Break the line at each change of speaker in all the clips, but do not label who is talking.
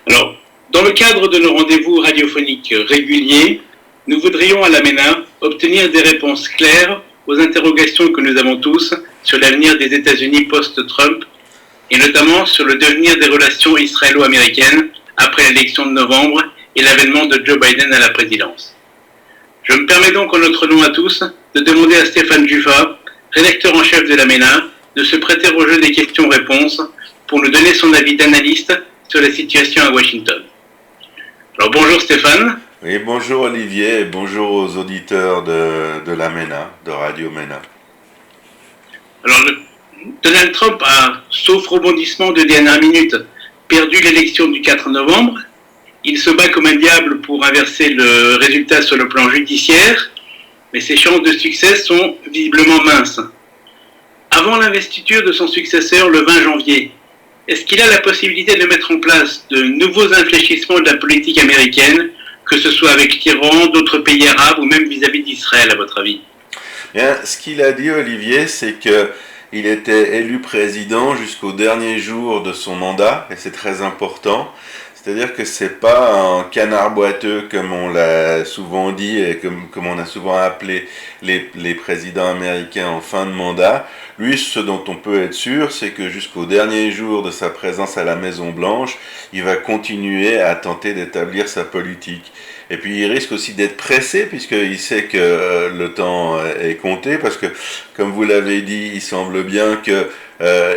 Alors, dans le cadre de nos rendez-vous radiophoniques réguliers, nous voudrions à la MENA obtenir des réponses claires aux interrogations que nous avons tous sur l'avenir des États-Unis post-Trump et notamment sur le devenir des relations israélo-américaines après l'élection de novembre et l'avènement de Joe Biden à la présidence. Je me permets donc en notre nom à tous de demander à Stéphane Juffa, rédacteur en chef de la MENA, de se prêter au jeu des questions-réponses pour nous donner son avis d'analyste sur la situation à Washington. Alors bonjour Stéphane.
Oui, bonjour Olivier et bonjour aux auditeurs de la MENA, de Radio MENA.
Alors Donald Trump a, sauf rebondissement de dernière minute, perdu l'élection du 4 novembre. Il se bat comme un diable pour inverser le résultat sur le plan judiciaire, mais ses chances de succès sont visiblement minces. Avant l'investiture de son successeur le 20 janvier, est-ce qu'il a la possibilité de mettre en place de nouveaux infléchissements de la politique américaine, que ce soit avec l'Iran, d'autres pays arabes ou même vis-à-vis d'Israël, à votre avis ?
Bien, ce qu'il a dit, Olivier, c'est qu'il était élu président jusqu'au dernier jour de son mandat, et c'est très important. C'est-à-dire que c'est pas un canard boiteux comme on l'a souvent dit et comme on a souvent appelé les présidents américains en fin de mandat. Lui, ce dont on peut être sûr, c'est que jusqu'au dernier jour de sa présence à la Maison-Blanche, il va continuer à tenter d'établir sa politique. Et puis il risque aussi d'être pressé puisqu'il sait que le temps est compté parce que, comme vous l'avez dit, il semble bien que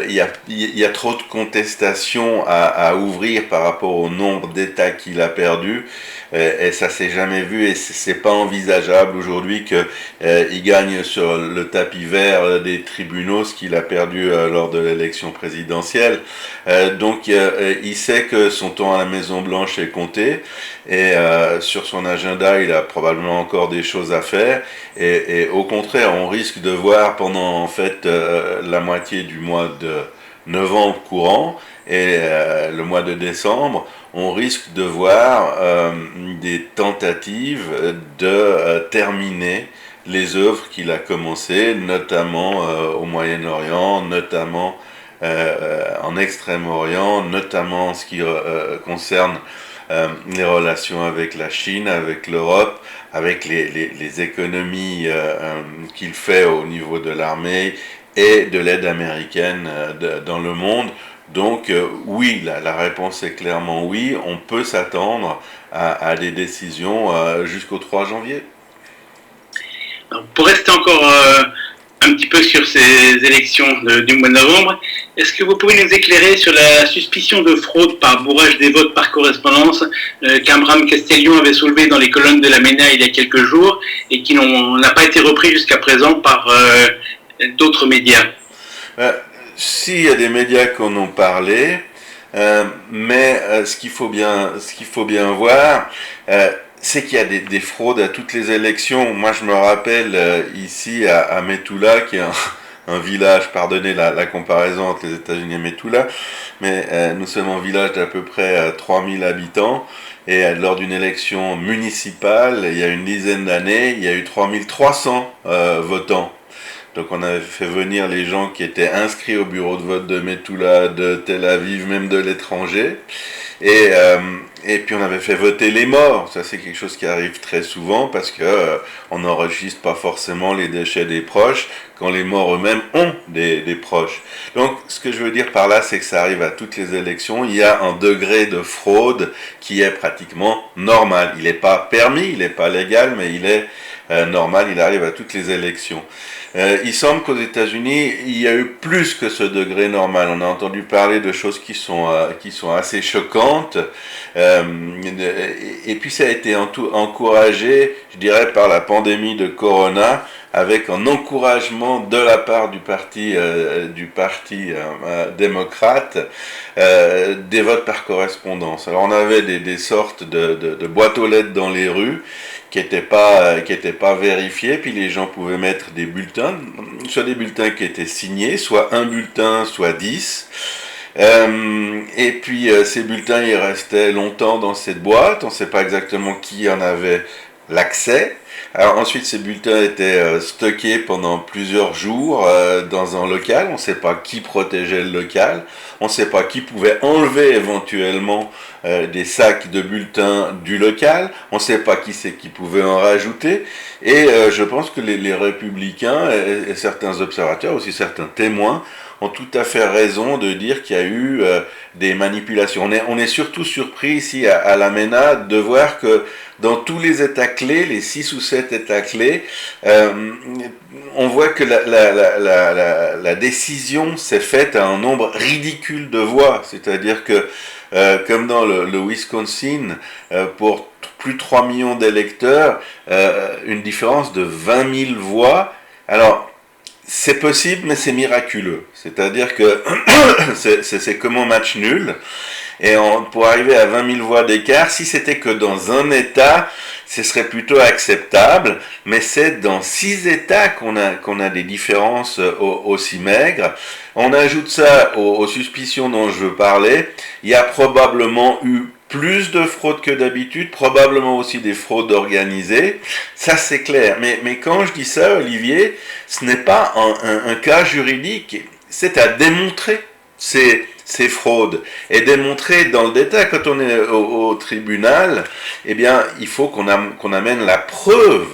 il y a trop de contestations à ouvrir par rapport au nombre d'États qu'il a perdu et ça s'est jamais vu et c'est pas envisageable aujourd'hui qu'il gagne sur le tapis vert des tribunaux ce qu'il a perdu lors de l'élection présidentielle. Donc il sait que son temps à la Maison Blanche est compté et sur son agenda il a probablement encore des choses à faire et au contraire on risque de voir pendant en fait la moitié du mois de novembre courant et le mois de décembre, on risque de voir des tentatives de terminer les œuvres qu'il a commencées, notamment au Moyen-Orient, notamment en Extrême-Orient, notamment en ce qui concerne les relations avec la Chine, avec l'Europe, avec les économies qu'il fait au niveau de l'armée et de l'aide américaine dans le monde. Donc oui, la réponse est clairement oui, on peut s'attendre à des décisions jusqu'au 3 janvier.
Alors, pour rester encore un petit peu sur ces élections du mois de novembre, est-ce que vous pouvez nous éclairer sur la suspicion de fraude par bourrage des votes par correspondance qu'Amram Castellion avait soulevé dans les colonnes de la MENA il y a quelques jours et qui n'a pas été repris jusqu'à présent par d'autres médias?
S'il y a des médias qui en ont parlé, mais ce qu'il faut bien voir, c'est qu'il y a des fraudes à toutes les élections. Moi, je me rappelle ici à Metula, qui est un village, pardonnez la comparaison entre les États-Unis et Metula, mais nous sommes un village d'à peu près 3000 habitants, et lors d'une élection municipale, il y a une dizaine d'années, il y a eu 3300 votants. Donc on avait fait venir les gens qui étaient inscrits au bureau de vote de Metula, de Tel Aviv, même de l'étranger. Et puis on avait fait voter les morts. Ça c'est quelque chose qui arrive très souvent parce que on n'enregistre pas forcément les décès des proches quand les morts eux-mêmes ont des proches. Donc ce que je veux dire par là, c'est que ça arrive à toutes les élections. Il y a un degré de fraude qui est pratiquement normal. Il n'est pas permis, il n'est pas légal, mais il est normal. Il arrive à toutes les élections. Il semble qu'aux États-Unis, il y a eu plus que ce degré normal. On a entendu parler de choses qui sont assez choquantes. Et puis ça a été encouragé, je dirais, par la pandémie de Corona, avec un encouragement de la part du parti démocrate des votes par correspondance. Alors on avait des sortes de boîtes aux lettres dans les rues qui n'étaient pas vérifiés, puis les gens pouvaient mettre des bulletins, soit des bulletins qui étaient signés, soit un bulletin, soit 10. Et puis ces bulletins, ils restaient longtemps dans cette boîte, on ne sait pas exactement qui en avait l'accès, Alors ensuite, ces bulletins étaient stockés pendant plusieurs jours dans un local. On ne sait pas qui protégeait le local. On ne sait pas qui pouvait enlever éventuellement des sacs de bulletins du local. On ne sait pas qui c'est qui pouvait en rajouter. Et je pense que les républicains et certains observateurs, aussi certains témoins, ont tout à fait raison de dire qu'il y a eu des manipulations. On est surtout surpris ici à la MENA de voir que dans tous les États clés, les 6 ou 7 États clés, on voit que la décision s'est faite à un nombre ridicule de voix. C'est-à-dire que, comme dans le Wisconsin, pour plus de 3 millions d'électeurs, une différence de 20 000 voix. Alors, c'est possible, mais c'est miraculeux. C'est-à-dire que c'est comme un match nul. Et pour arriver à 20 000 voix d'écart, si c'était que dans un État, ce serait plutôt acceptable. Mais c'est dans 6 États qu'on a des différences aussi maigres. On ajoute ça aux suspicions dont je veux parler. Il y a probablement eu plus de fraudes que d'habitude, probablement aussi des fraudes organisées, ça c'est clair. Mais quand je dis ça, Olivier, ce n'est pas un cas juridique, c'est à démontrer ces fraudes. Et démontrer dans le détail, quand on est au tribunal, eh bien, il faut qu'on amène la preuve,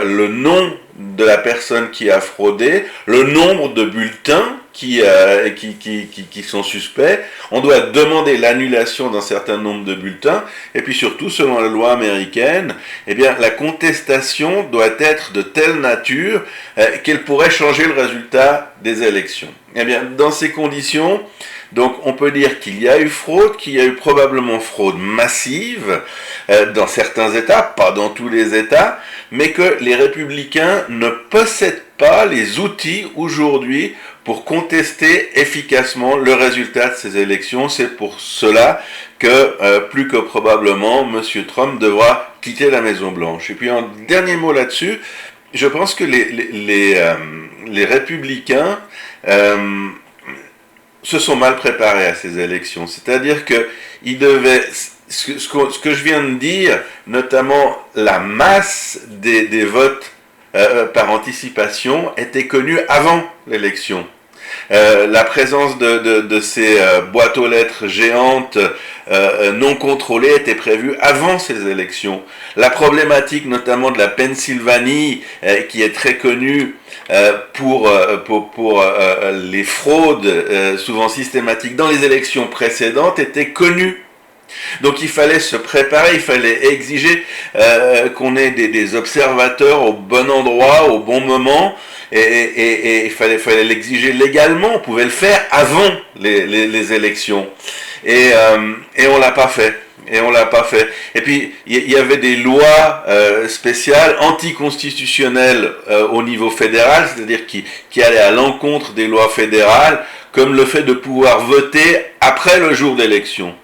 le nom de la personne qui a fraudé, le nombre de bulletins qui sont suspects. On doit demander l'annulation d'un certain nombre de bulletins, et puis surtout, selon la loi américaine, eh bien, la contestation doit être de telle nature qu'elle pourrait changer le résultat des élections. Eh bien, dans ces conditions, donc on peut dire qu'il y a eu fraude, qu'il y a eu probablement fraude massive dans certains États, pas dans tous les États, mais que les républicains ne possèdent pas les outils aujourd'hui pour contester efficacement le résultat de ces élections. C'est pour cela que, plus que probablement, M. Trump devra quitter la Maison-Blanche. Et puis un dernier mot là-dessus, je pense que les républicains se sont mal préparés à ces élections. C'est-à-dire qu'ils devaient, ce que je viens de dire, notamment la masse des votes par anticipation, était connue avant l'élection. La présence de ces boîtes aux lettres géantes non contrôlées était prévue avant ces élections. La problématique notamment de la Pennsylvanie, qui est très connue pour les fraudes souvent systématiques dans les élections précédentes, était connue. Donc il fallait se préparer, il fallait exiger qu'on ait des observateurs au bon endroit, au bon moment, et il fallait l'exiger légalement. On pouvait le faire avant les élections, et on l'a pas fait. Et puis il y avait des lois spéciales anticonstitutionnelles au niveau fédéral, c'est-à-dire qui allaient à l'encontre des lois fédérales, comme le fait de pouvoir voter après le jour d'élection.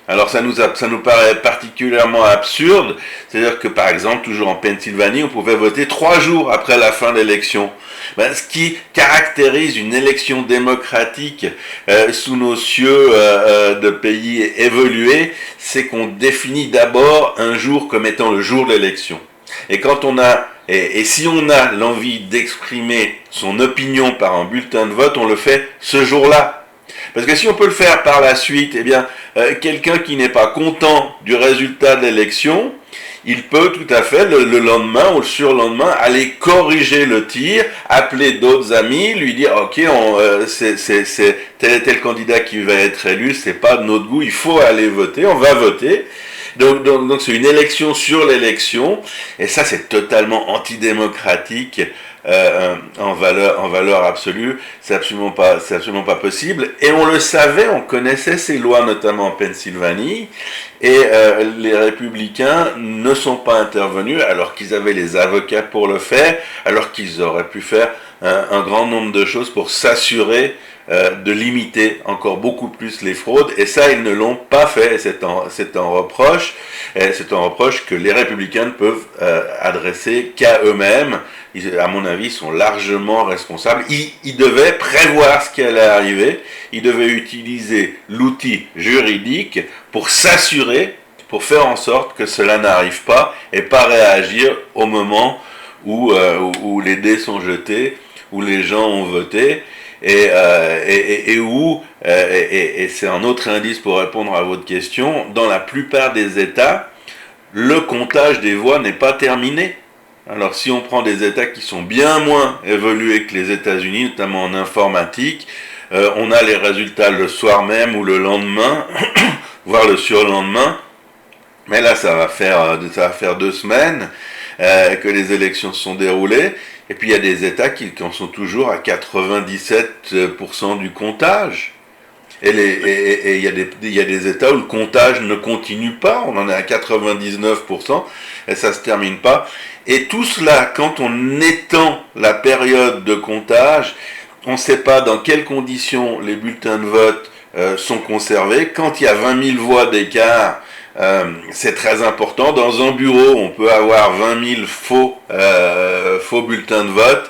Alors ça nous paraît particulièrement absurde, c'est-à-dire que par exemple, toujours en Pennsylvanie, on pouvait voter 3 jours après la fin de l'élection. Ce qui caractérise une élection démocratique sous nos cieux de pays évolués, c'est qu'on définit d'abord un jour comme étant le jour de l'élection. Et quand on a et si on a l'envie d'exprimer son opinion par un bulletin de vote, on le fait ce jour-là. Parce que si on peut le faire par la suite, eh bien, quelqu'un qui n'est pas content du résultat de l'élection, il peut tout à fait le lendemain ou le surlendemain aller corriger le tir, appeler d'autres amis, lui dire ok, c'est tel et tel candidat qui va être élu, c'est pas de notre goût, il faut aller voter, on va voter. Donc c'est une élection sur l'élection, et ça c'est totalement antidémocratique. En valeur absolue, c'est absolument pas possible. Et on le savait, on connaissait ces lois, notamment en Pennsylvanie, et les républicains ne sont pas intervenus alors qu'ils avaient les avocats pour le faire, alors qu'ils auraient pu faire un grand nombre de choses pour s'assurer de limiter encore beaucoup plus les fraudes, et ça ils ne l'ont pas fait, et c'est un reproche que les républicains ne peuvent adresser qu'à eux-mêmes. À mon avis, ils sont largement responsables. Ils devaient prévoir ce qui allait arriver, ils devaient utiliser l'outil juridique pour s'assurer pour faire en sorte que cela n'arrive pas et pas réagir au moment où les dés sont jetés, où les gens ont voté, et c'est un autre indice pour répondre à votre question, dans la plupart des États, le comptage des voix n'est pas terminé. Alors si on prend des États qui sont bien moins évolués que les États-Unis, notamment en informatique, on a les résultats le soir même ou le lendemain, voire le surlendemain. Mais là, ça va faire 2 semaines que les élections se sont déroulées. Et puis il y a des États qui en sont toujours à 97% du comptage. Et il y a des États où le comptage ne continue pas, on en est à 99%, et ça ne se termine pas. Et tout cela, quand on étend la période de comptage, on ne sait pas dans quelles conditions les bulletins de vote sont conservés. Quand il y a 20 000 voix d'écart, c'est très important. Dans un bureau, on peut avoir 20 000 faux bulletins de vote,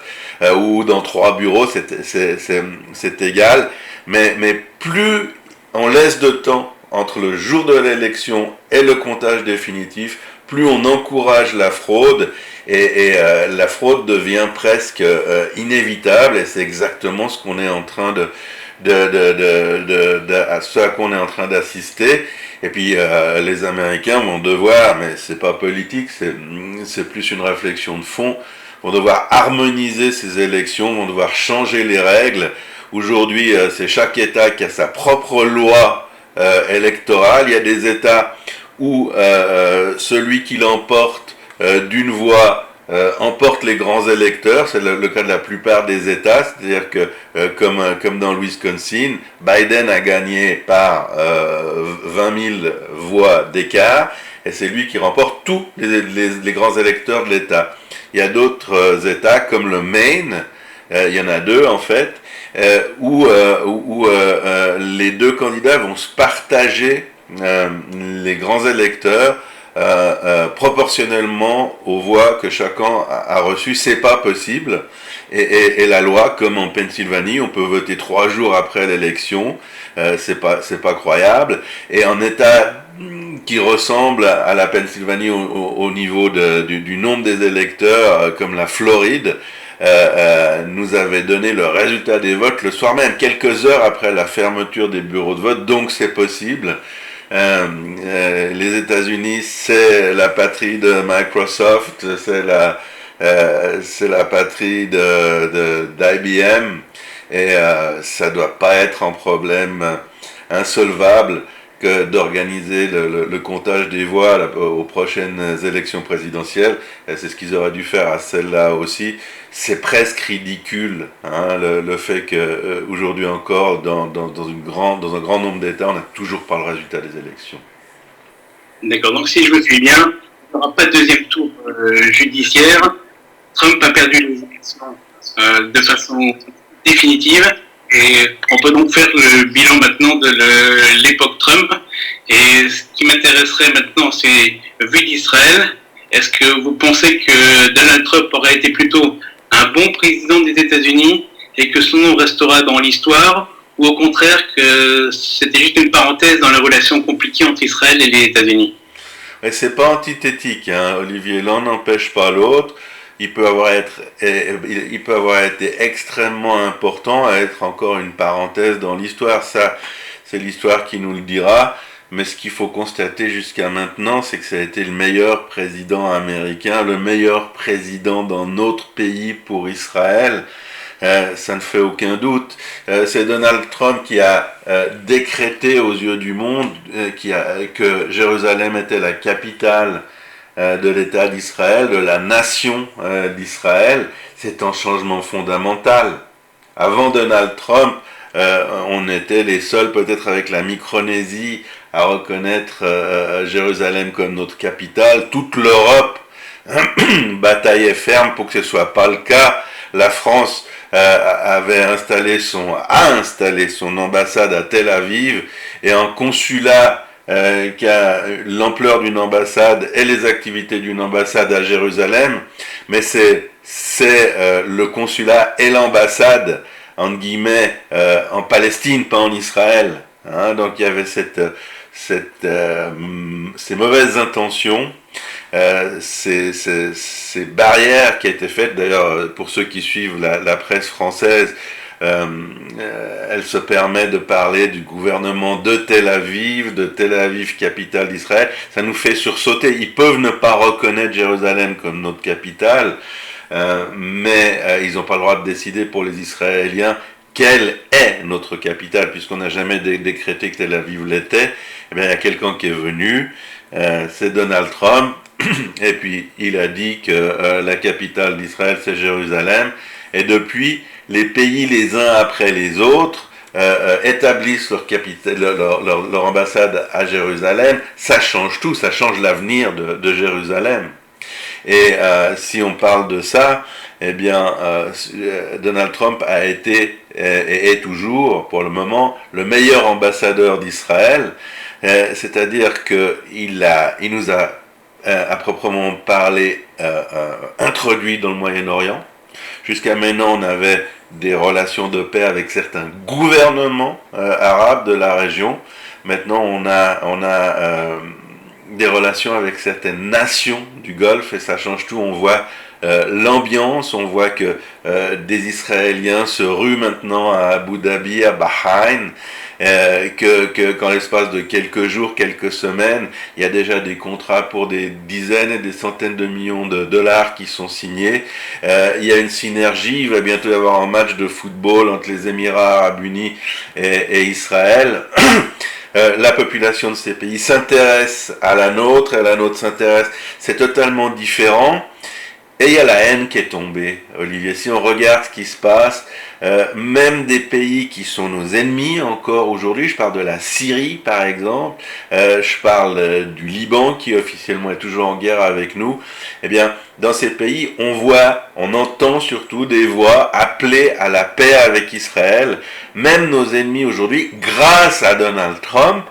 ou dans 3 bureaux, c'est égal. Mais plus on laisse de temps entre le jour de l'élection et le comptage définitif, plus on encourage la fraude, et la fraude devient presque inévitable, et c'est exactement ce qu'on est en train à ce à quoi on est en train d'assister. Et puis les Américains vont devoir, mais c'est pas politique, c'est plus une réflexion de fond, vont devoir harmoniser ces élections, vont devoir changer les règles. Aujourd'hui, c'est chaque État qui a sa propre loi électorale. Il y a des États où celui qui l'emporte d'une voix emporte les grands électeurs. C'est le cas de la plupart des États. C'est-à-dire que, comme dans le Wisconsin, Biden a gagné par 20 000 voix d'écart, et c'est lui qui remporte tous les grands électeurs de l'État. Il y a d'autres États, comme le Maine, il y en a 2 en fait, où les 2 candidats vont se partager les grands électeurs proportionnellement aux voix que chacun a reçues. C'est pas possible, et la loi, comme en Pennsylvanie, on peut voter 3 jours après l'élection, c'est pas croyable. Et en État qui ressemble à la Pennsylvanie au niveau du nombre des électeurs, comme la Floride, nous avait donné le résultat des votes le soir même, quelques heures après la fermeture des bureaux de vote. Donc c'est possible. Les États-Unis, c'est la patrie de Microsoft, c'est la patrie d'IBM, et ça doit pas être un problème insolvable que d'organiser le comptage des voix aux prochaines élections présidentielles. Et c'est ce qu'ils auraient dû faire à celle-là aussi. C'est presque ridicule, hein, le fait qu'aujourd'hui encore, dans un grand nombre d'États, on n'a toujours pas le résultat des élections.
D'accord, donc si je me suis bien, il n'y aura pas de deuxième tour judiciaire. Trump a perdu les élections de façon définitive. Et on peut donc faire le bilan maintenant de l'époque Trump. Et ce qui m'intéresserait maintenant, c'est, vu d'Israël, est-ce que vous pensez que Donald Trump aurait été plutôt un bon président des États-Unis et que son nom restera dans l'histoire, ou au contraire que c'était juste une parenthèse dans les relations compliquées entre Israël et les États-Unis?
Et c'est pas antithétique, hein, Olivier, l'un n'empêche pas l'autre. Il peut avoir été extrêmement important à être encore une parenthèse dans l'histoire. Ça, c'est l'histoire qui nous le dira. Mais ce qu'il faut constater jusqu'à maintenant, c'est que ça a été le meilleur président américain, le meilleur président dans notre pays pour Israël. Ça ne fait aucun doute. C'est Donald Trump qui a décrété aux yeux du monde que Jérusalem était la capitale de l'État d'Israël, de la nation d'Israël. C'est un changement fondamental. Avant Donald Trump, on était les seuls, peut-être avec la Micronésie, à reconnaître Jérusalem comme notre capitale. Toute l'Europe bataillait ferme pour que ce ne soit pas le cas. La France a installé son ambassade à Tel Aviv, et un consulat qui a l'ampleur d'une ambassade et les activités d'une ambassade à Jérusalem, mais c'est le consulat et l'ambassade, entre guillemets, en Palestine, pas en Israël. Hein, donc il y avait ces mauvaises intentions, ces barrières qui ont été faites, d'ailleurs pour ceux qui suivent la presse française, elle se permet de parler du gouvernement de Tel Aviv capitale d'Israël. Ça nous fait sursauter. Ils peuvent ne pas reconnaître Jérusalem comme notre capitale, mais ils n'ont pas le droit de décider pour les Israéliens quelle est notre capitale, puisqu'on n'a jamais décrété que Tel Aviv l'était. Eh bien, il y a quelqu'un qui est venu, c'est Donald Trump, et puis il a dit que la capitale d'Israël c'est Jérusalem, et depuis, les pays les uns après les autres établissent leur ambassade à Jérusalem. Ça change tout, ça change l'avenir de Jérusalem. Et si on parle de ça, eh bien, Donald Trump a été et est toujours, pour le moment, le meilleur ambassadeur d'Israël. C'est-à-dire qu'il nous a, à proprement parler, introduit dans le Moyen-Orient. Jusqu'à maintenant, on avait des relations de paix avec certains gouvernements arabes de la région. Maintenant, on a des relations avec certaines nations du Golfe, et ça change tout. On voit l'ambiance, on voit que des Israéliens se ruent maintenant à Abu Dhabi, à Bahreïn, qu'en l'espace de quelques jours, quelques semaines, il y a déjà des contrats pour des dizaines et des centaines de millions de dollars qui sont signés. Il y a une synergie, il va bientôt y avoir un match de football entre les Émirats Arabes Unis et Israël. La population de ces pays s'intéresse à la nôtre, et la nôtre s'intéresse. C'est totalement différent. Et il y a la haine qui est tombée, Olivier. Si on regarde ce qui se passe, même des pays qui sont nos ennemis encore aujourd'hui, je parle de la Syrie par exemple, je parle du Liban qui officiellement est toujours en guerre avec nous, eh bien dans ces pays on entend surtout des voix appeler à la paix avec Israël. Même nos ennemis aujourd'hui, grâce à Donald Trump,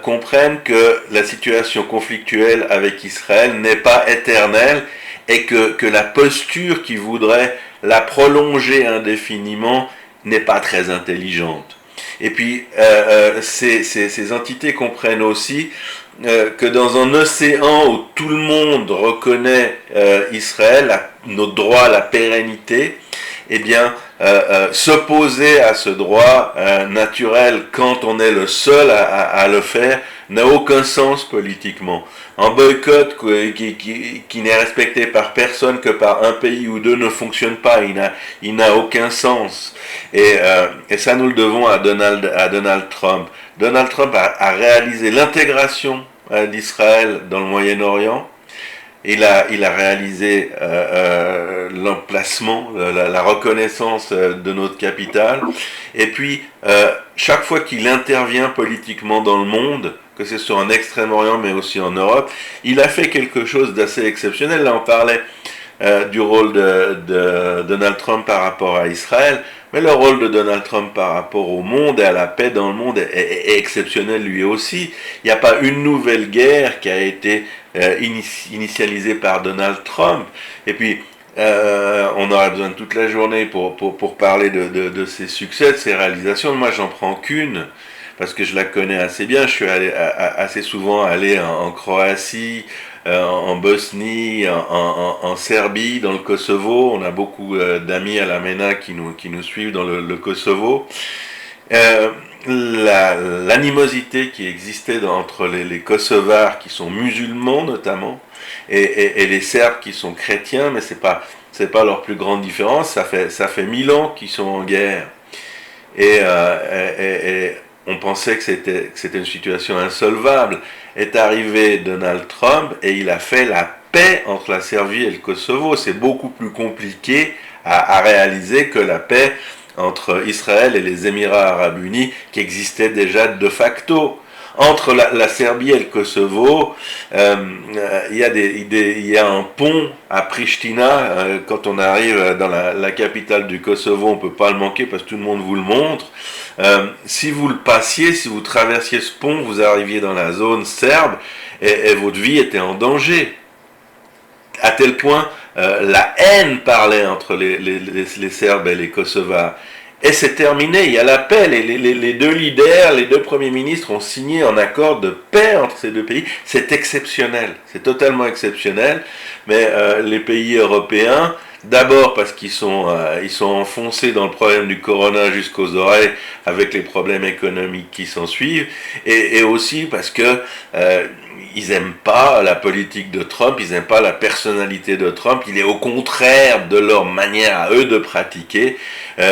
comprennent que la situation conflictuelle avec Israël n'est pas éternelle, et que la posture qui voudrait la prolonger indéfiniment n'est pas très intelligente. Et puis, ces entités comprennent aussi que dans un océan où tout le monde reconnaît Israël, notre droit à la pérennité, eh bien, s'opposer à ce droit naturel quand on est le seul à le faire n'a aucun sens politiquement. Un boycott qui n'est respecté par personne que par un pays ou deux ne fonctionne pas, il n'a aucun sens. Et ça nous le devons à Donald Trump. Donald Trump a réalisé l'intégration d'Israël dans le Moyen-Orient. Il a réalisé l'emplacement, la reconnaissance de notre capitale. Et puis, chaque fois qu'il intervient politiquement dans le monde, que ce soit en Extrême-Orient mais aussi en Europe, il a fait quelque chose d'assez exceptionnel. Là, on parlait du rôle de Donald Trump par rapport à Israël, mais le rôle de Donald Trump par rapport au monde et à la paix dans le monde est exceptionnel lui aussi. Il n'y a pas une nouvelle guerre qui a été initialisée par Donald Trump. Et puis, on aurait besoin de toute la journée pour parler de ses succès, de ses réalisations. Moi, j'en prends qu'une, parce que je la connais assez bien. Je suis assez souvent allé en Croatie, en Bosnie, en Serbie, dans le Kosovo. On a beaucoup d'amis à la MENA qui nous suivent dans le Kosovo. L'animosité qui existait entre les Kosovars qui sont musulmans notamment et les Serbes qui sont chrétiens, mais c'est pas leur plus grande différence. Ça fait 1000 ans qu'ils sont en guerre et on pensait que c'était une situation insolvable. Est arrivé Donald Trump et il a fait la paix entre la Serbie et le Kosovo. C'est beaucoup plus compliqué à réaliser que la paix entre Israël et les Émirats Arabes Unis qui existait déjà de facto. Entre la Serbie et le Kosovo, il y a un pont à Pristina. Quand on arrive dans la capitale du Kosovo, on ne peut pas le manquer parce que tout le monde vous le montre. Si vous le passiez, si vous traversiez ce pont, vous arriviez dans la zone serbe et votre vie était en danger. À tel point, la haine parlait entre les Serbes et les Kosovars. Et c'est terminé, il y a la paix, les deux leaders, les deux premiers ministres ont signé un accord de paix entre ces deux pays. C'est exceptionnel, c'est totalement exceptionnel, mais les pays européens, d'abord parce qu'ils ils sont enfoncés dans le problème du corona jusqu'aux oreilles avec les problèmes économiques qui s'en suivent, et aussi parce que ils aiment pas la politique de Trump, ils aiment pas la personnalité de Trump, il est au contraire de leur manière à eux de pratiquer,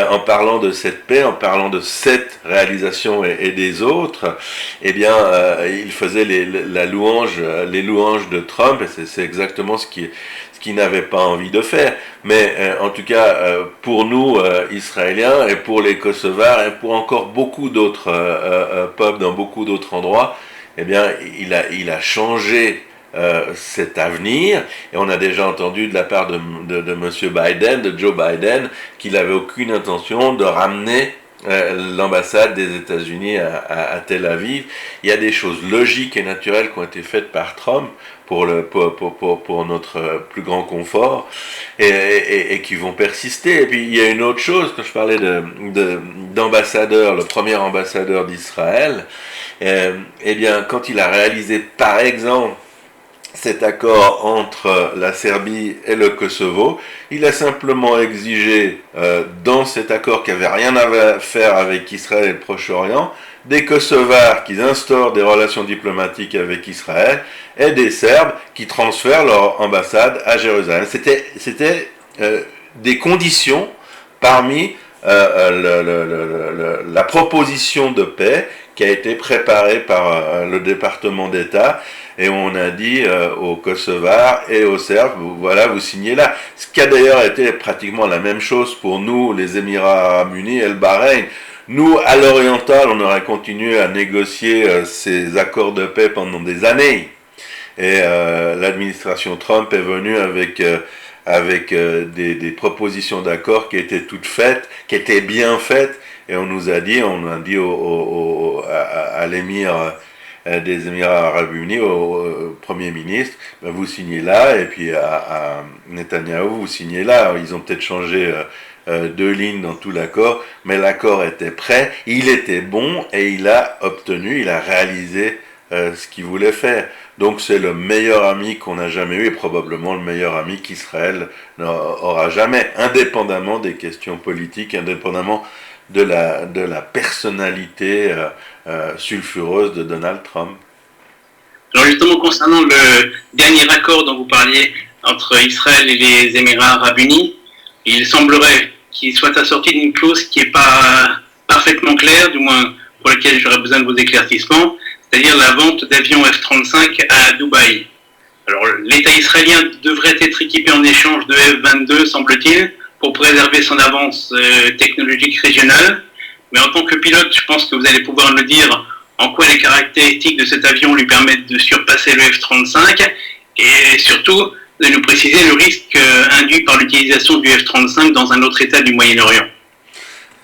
en parlant de cette paix, en parlant de cette réalisation et des autres, eh bien, ils faisaient les louanges de Trump, et c'est exactement ce qu'ils n'avaient pas envie de faire. Mais en tout cas, pour nous, Israéliens, et pour les Kosovars, et pour encore beaucoup d'autres peuples dans beaucoup d'autres endroits, eh bien, il a changé cet avenir, et on a déjà entendu de la part de Monsieur Biden, de Joe Biden, qu'il n'avait aucune intention de ramener l'ambassade des États-Unis à Tel Aviv. Il y a des choses logiques et naturelles qui ont été faites par Trump pour notre plus grand confort, et qui vont persister. Et puis il y a une autre chose, quand je parlais d'ambassadeur, le premier ambassadeur d'Israël, eh bien, quand il a réalisé, par exemple, cet accord entre la Serbie et le Kosovo, il a simplement exigé, dans cet accord qui n'avait rien à faire avec Israël et le Proche-Orient, des Kosovars qui instaurent des relations diplomatiques avec Israël, et des Serbes qui transfèrent leur ambassade à Jérusalem. C'était des conditions parmi la proposition de paix qui a été préparée par le département d'État, et on a dit aux Kosovars et aux Serbes, voilà, vous signez là. Ce qui a d'ailleurs été pratiquement la même chose pour nous, les Émirats Arabes Unis et le Bahreïn. Nous, à l'oriental, on aurait continué à négocier ces accords de paix pendant des années. Et l'administration Trump est venue avec des propositions d'accord qui étaient toutes faites, qui étaient bien faites, et on a dit à l'émir des Émirats Arabes Unis, au Premier ministre, ben vous signez là, et puis à Netanyahou, vous signez là. Ils ont peut-être changé deux lignes dans tout l'accord, mais l'accord était prêt, il était bon, et il a réalisé ce qu'il voulait faire. Donc c'est le meilleur ami qu'on a jamais eu, et probablement le meilleur ami qu'Israël n'aura jamais, indépendamment des questions politiques, indépendamment de la personnalité sulfureuse de Donald Trump.
Alors justement, concernant le dernier accord dont vous parliez entre Israël et les Émirats Arabes Unis, il semblerait qu'il soit assorti d'une clause qui n'est pas parfaitement claire, du moins pour laquelle j'aurais besoin de vos éclaircissements, c'est-à-dire la vente d'avions F-35 à Dubaï. Alors l'État israélien devrait être équipé en échange de F-22, semble-t-il, pour préserver son avance technologique régionale. Mais en tant que pilote, je pense que vous allez pouvoir me dire en quoi les caractéristiques de cet avion lui permettent de surpasser le F-35, et surtout de nous préciser le risque induit par l'utilisation du F-35 dans un autre État du Moyen-Orient.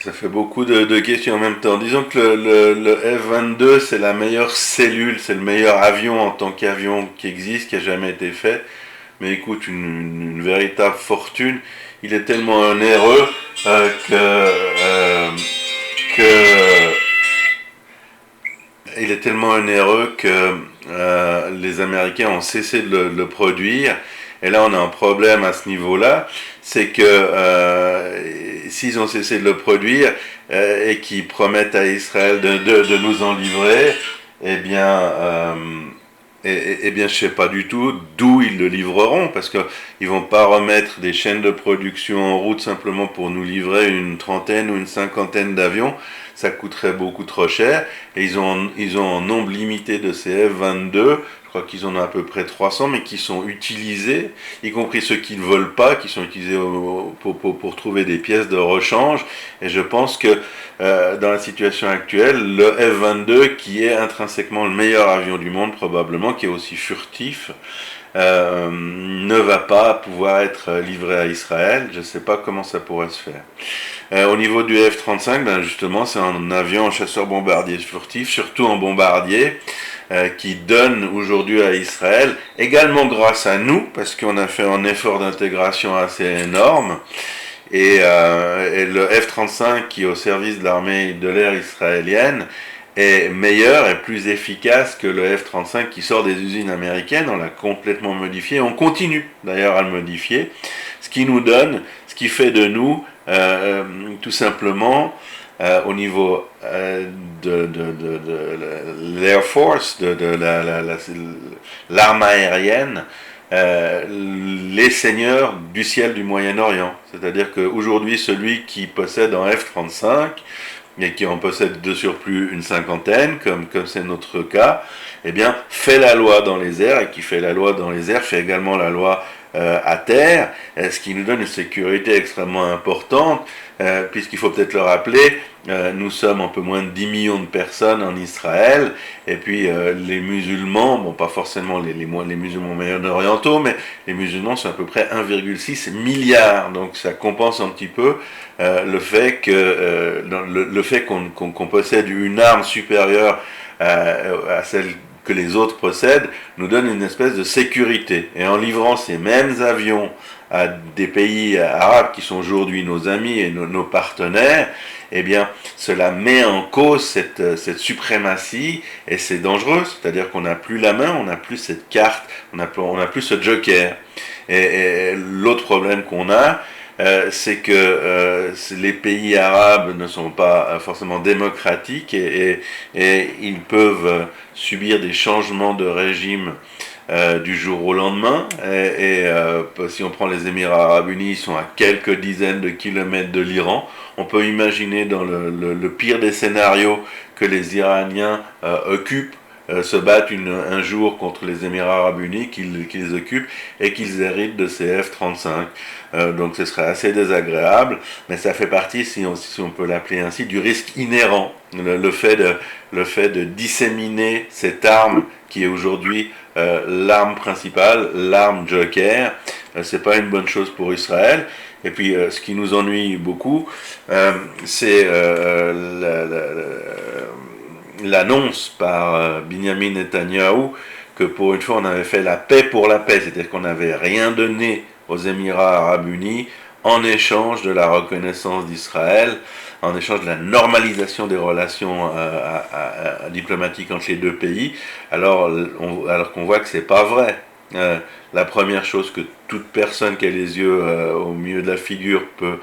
Ça fait beaucoup de questions en même temps. Disons que le F-22, c'est la meilleure cellule, c'est le meilleur avion en tant qu'avion qui existe, qui a jamais été fait, mais il coûte une véritable fortune. Il est tellement onéreux que les Américains ont cessé de le produire. Et là, on a un problème à ce niveau-là, c'est que s'ils ont cessé de le produire et qu'ils promettent à Israël de nous en livrer, eh bien, je ne sais pas du tout d'où ils le livreront, parce qu'ils ne vont pas remettre des chaînes de production en route simplement pour nous livrer une trentaine ou une cinquantaine d'avions. Ça coûterait beaucoup trop cher, et ils ont un nombre limité de ces F-22, je crois qu'ils en ont à peu près 300, mais qui sont utilisés, y compris ceux qui ne volent pas, qui sont utilisés pour trouver des pièces de rechange, et je pense que dans la situation actuelle, le F-22, qui est intrinsèquement le meilleur avion du monde probablement, qui est aussi furtif, ne va pas pouvoir être livré à Israël. Je ne sais pas comment ça pourrait se faire. Au niveau du F-35, ben justement, c'est un avion, un chasseur-bombardier furtif, surtout en bombardier, qui donne aujourd'hui à Israël, également grâce à nous, parce qu'on a fait un effort d'intégration assez énorme, et le F-35 qui est au service de l'armée de l'air israélienne est meilleur et plus efficace que le F-35 qui sort des usines américaines. On l'a complètement modifié, on continue d'ailleurs à le modifier, ce qui fait de nous tout simplement au niveau de l'Air Force, de l'arme aérienne, les seigneurs du ciel du Moyen-Orient. C'est-à-dire qu'aujourd'hui, celui qui possède un F-35, et qui en possède de surplus une cinquantaine, comme c'est notre cas, eh bien, fait la loi dans les airs, et qui fait la loi dans les airs fait également la loi à terre, ce qui nous donne une sécurité extrêmement importante, puisqu'il faut peut-être le rappeler, nous sommes un peu moins de 10 millions de personnes en Israël, et puis les musulmans, bon pas forcément les musulmans moyen-orientaux, mais les musulmans sont à peu près 1,6 milliard, donc ça compense un petit peu le fait qu'on possède une arme supérieure à celle que les autres possèdent, nous donne une espèce de sécurité. Et en livrant ces mêmes avions à des pays arabes qui sont aujourd'hui nos amis et nos partenaires, eh bien, cela met en cause cette suprématie, et c'est dangereux, c'est-à-dire qu'on n'a plus la main, on n'a plus cette carte, on n'a plus ce joker. Et l'autre problème qu'on a, c'est que les pays arabes ne sont pas forcément démocratiques, et ils peuvent subir des changements de régime du jour au lendemain, si on prend les Émirats arabes unis, ils sont à quelques dizaines de kilomètres de l'Iran. On peut imaginer dans le pire des scénarios que les Iraniens se battent un jour contre les Émirats arabes unis, qu'ils occupent et qu'ils héritent de ces F-35. Donc ce serait assez désagréable, mais ça fait partie, si on peut l'appeler ainsi, du risque inhérent. Le fait de disséminer cette arme qui est aujourd'hui l'arme principale, l'arme joker, c'est pas une bonne chose pour Israël. Et puis ce qui nous ennuie beaucoup, c'est l'annonce par Binyamin Netanyahou que pour une fois on avait fait la paix pour la paix, c'est-à-dire qu'on n'avait rien donné aux Émirats arabes unis en échange de la reconnaissance d'Israël, en échange de la normalisation des relations diplomatiques entre les deux pays, alors qu'on voit que c'est pas vrai. La première chose que toute personne qui a les yeux au milieu de la figure peut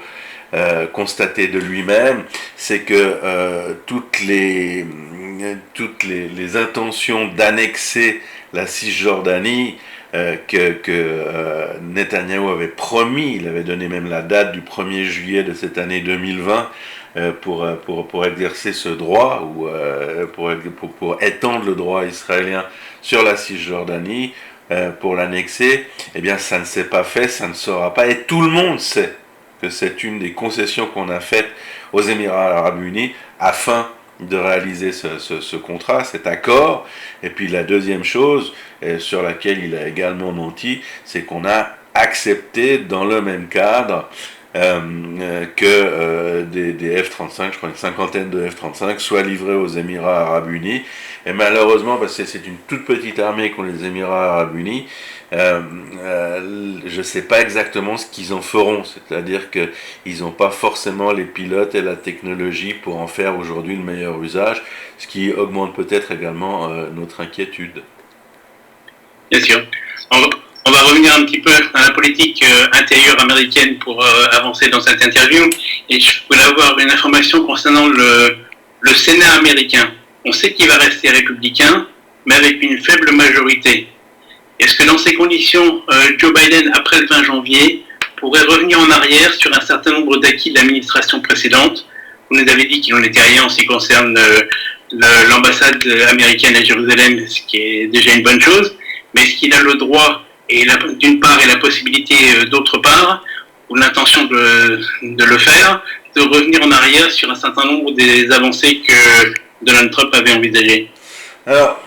constater de lui-même, c'est que toutes les intentions d'annexer la Cisjordanie que Netanyahou avait promis, il avait donné même la date du 1er juillet de cette année 2020 pour exercer ce droit, ou pour étendre le droit israélien sur la Cisjordanie, pour l'annexer, eh bien ça ne s'est pas fait, ça ne sera pas, et tout le monde sait que c'est une des concessions qu'on a faites aux Émirats arabes unis afin de réaliser ce contrat, cet accord. Et puis la deuxième chose sur laquelle il a également menti, c'est qu'on a accepté dans le même cadre que des F-35, je crois une cinquantaine de F-35, soient livrés aux Émirats arabes unis. Et malheureusement, parce que c'est une toute petite armée qu'ont les Émirats arabes unis, je ne sais pas exactement ce qu'ils en feront. C'est-à-dire qu'ils n'ont pas forcément les pilotes et la technologie pour en faire aujourd'hui le meilleur usage, ce qui augmente peut-être également notre inquiétude.
Bien sûr. On va revenir un petit peu à la politique intérieure américaine pour avancer dans cette interview. Et je voulais avoir une information concernant le Sénat américain. On sait qu'il va rester républicain, mais avec une faible majorité. Est-ce que dans ces conditions, Joe Biden, après le 20 janvier, pourrait revenir en arrière sur un certain nombre d'acquis de l'administration précédente? Vous nous avez dit qu'il n'en était rien en ce qui concerne l'ambassade américaine à Jérusalem, ce qui est déjà une bonne chose. Mais est-ce qu'il a le droit, d'une part, et la possibilité d'autre part, ou l'intention de le faire, de revenir en arrière sur un certain nombre des avancées que Donald Trump avait envisagées?
Alors,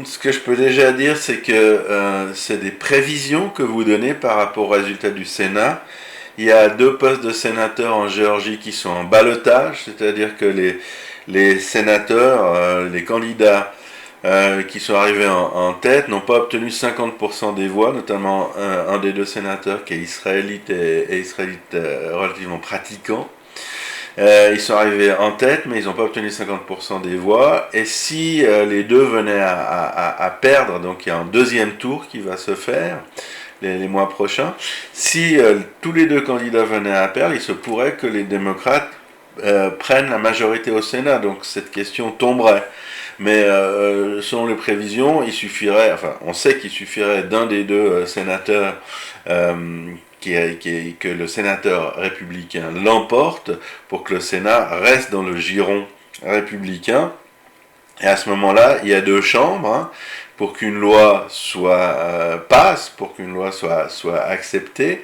ce que je peux déjà dire, c'est que c'est des prévisions que vous donnez par rapport aux résultats du Sénat. Il y a 2 postes de sénateurs en Géorgie qui sont en ballottage, c'est-à-dire que les sénateurs, les candidats qui sont arrivés en tête, n'ont pas obtenu 50% des voix, notamment un des deux sénateurs qui est israélite et israélite relativement pratiquant. Ils sont arrivés en tête, mais ils n'ont pas obtenu 50% des voix. Et si les deux venaient à perdre, donc il y a un deuxième tour qui va se faire les mois prochains, si tous les deux candidats venaient à perdre, il se pourrait que les démocrates prennent la majorité au Sénat, donc cette question tomberait. Mais selon les prévisions, il suffirait, enfin on sait qu'il suffirait d'un des deux sénateurs que le sénateur républicain l'emporte pour que le Sénat reste dans le giron républicain. Et à ce moment-là, il y a deux chambres, hein, pour qu'une loi passe, pour qu'une loi soit acceptée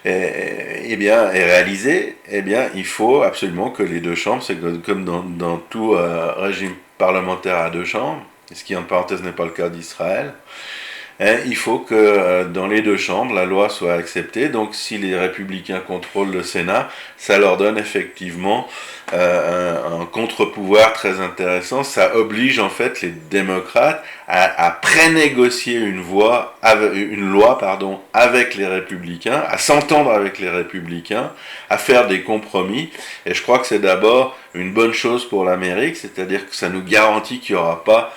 et réalisée. Eh bien, il faut absolument que les deux chambres, c'est comme dans tout régime parlementaire à deux chambres, ce qui en parenthèse n'est pas le cas d'Israël. Il faut que dans les deux chambres, la loi soit acceptée. Donc si les républicains contrôlent le Sénat, ça leur donne effectivement un contre-pouvoir très intéressant. Ça oblige en fait les démocrates à pré-négocier une loi avec les républicains, à s'entendre avec les républicains, à faire des compromis. Et je crois que c'est d'abord une bonne chose pour l'Amérique, c'est-à-dire que ça nous garantit qu'il n'y aura pas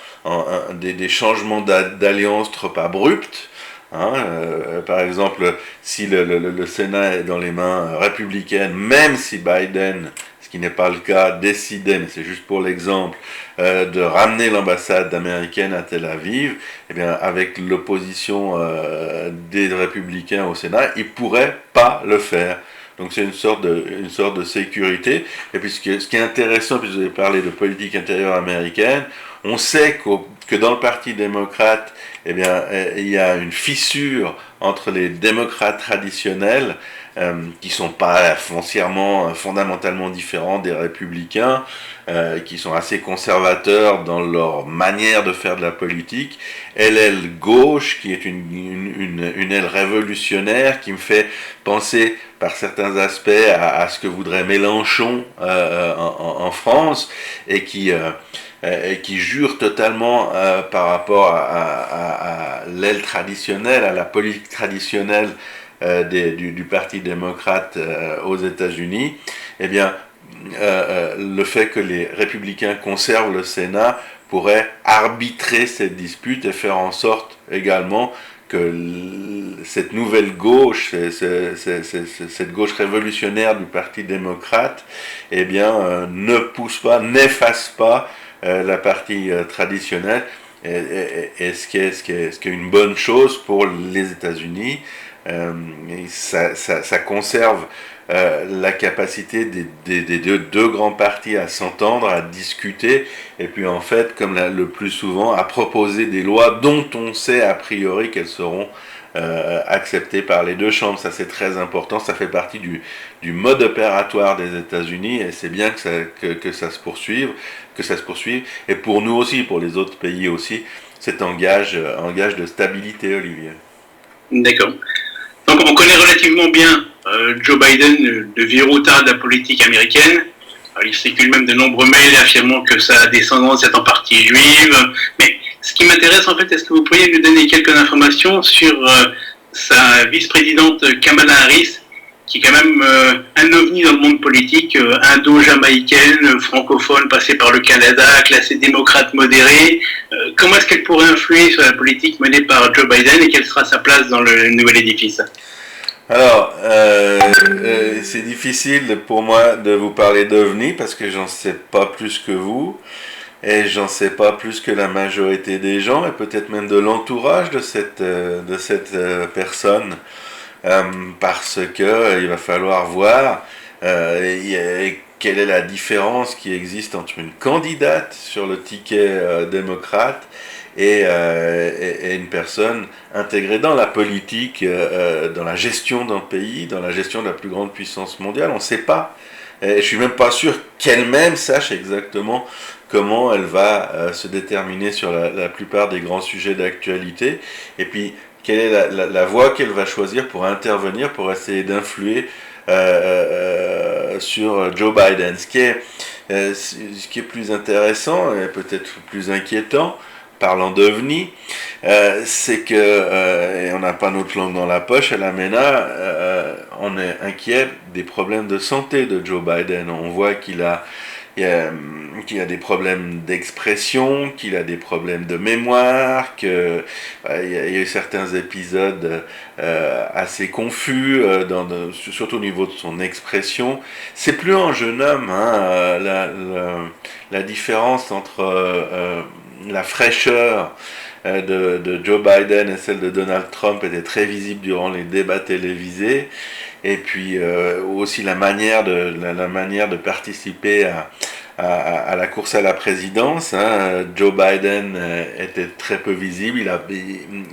des changements d'alliance trop abrupts. Par exemple, si le Sénat est dans les mains républicaines, même si Biden, ce qui n'est pas le cas, décidait, mais c'est juste pour l'exemple, de ramener l'ambassade américaine à Tel Aviv, eh bien, avec l'opposition des républicains au Sénat, ils ne pourraient pas le faire. Donc c'est une sorte de sécurité. Et puis ce qui est intéressant, puisque vous avez parlé de politique intérieure américaine, on sait que dans le Parti démocrate, eh bien, il y a une fissure entre les démocrates traditionnels, qui sont pas foncièrement, fondamentalement différents des républicains, qui sont assez conservateurs dans leur manière de faire de la politique, et l'aile gauche, qui est une aile révolutionnaire, qui me fait penser par certains aspects à ce que voudrait Mélenchon en France, et qui jure totalement par rapport à l'aile traditionnelle, à la politique traditionnelle du Parti démocrate aux États-Unis. Eh bien, le fait que les républicains conservent le Sénat pourrait arbitrer cette dispute et faire en sorte également que cette nouvelle gauche, cette gauche révolutionnaire du Parti démocrate, eh bien, ne pousse pas, n'efface pas la partie traditionnelle, et ce qui est une bonne chose pour les États-Unis. Ça conserve la capacité des deux grands partis à s'entendre, à discuter, et puis en fait, comme le plus souvent, à proposer des lois dont on sait a priori qu'elles seront acceptées par les deux chambres. Ça, c'est très important, ça fait partie du mode opératoire des États-Unis, et c'est bien que ça se poursuive, et pour nous aussi, pour les autres pays aussi, c'est un gage de stabilité, Olivier.
D'accord. Donc on connaît relativement bien Joe Biden, le vieux routard de la politique américaine. Il circule même de nombreux mails affirmant que sa descendance est en partie juive. Mais ce qui m'intéresse en fait, est-ce que vous pourriez nous donner quelques informations sur sa vice-présidente Kamala Harris, qui est quand même un ovni dans le monde politique, indo-jamaïcaine, francophone, passée par le Canada, classée démocrate modérée. Comment est-ce qu'elle pourrait influer sur la politique menée par Joe Biden, et quelle sera sa place dans le nouvel édifice?
Alors, c'est difficile pour moi de vous parler d'OVNI parce que j'en sais pas plus que vous, et j'en sais pas plus que la majorité des gens, et peut-être même de l'entourage de cette personne, parce que il va falloir voir quelle est la différence qui existe entre une candidate sur le ticket démocrate et une personne intégrée dans la politique, dans la gestion d'un pays, dans la gestion de la plus grande puissance mondiale. On ne sait pas. Et je suis même pas sûr qu'elle-même sache exactement comment elle va se déterminer sur la plupart des grands sujets d'actualité. Et puis, quelle est la voie qu'elle va choisir pour intervenir, pour essayer d'influer sur Joe Biden. Ce qui est plus intéressant et peut-être plus inquiétant parlant d'OVNI, c'est que, et on n'a pas notre langue dans la poche à la MENA, on est inquiet des problèmes de santé de Joe Biden. On voit qu'il a des problèmes d'expression, qu'il a des problèmes de mémoire, qu'il y a eu certains épisodes assez confus, surtout au niveau de son expression. C'est plus un jeune homme, hein, la différence entre la fraîcheur de Joe Biden et celle de Donald Trump était très visible durant les débats télévisés. Et puis aussi la manière de participer à la course à la présidence. Hein. Joe Biden était très peu visible,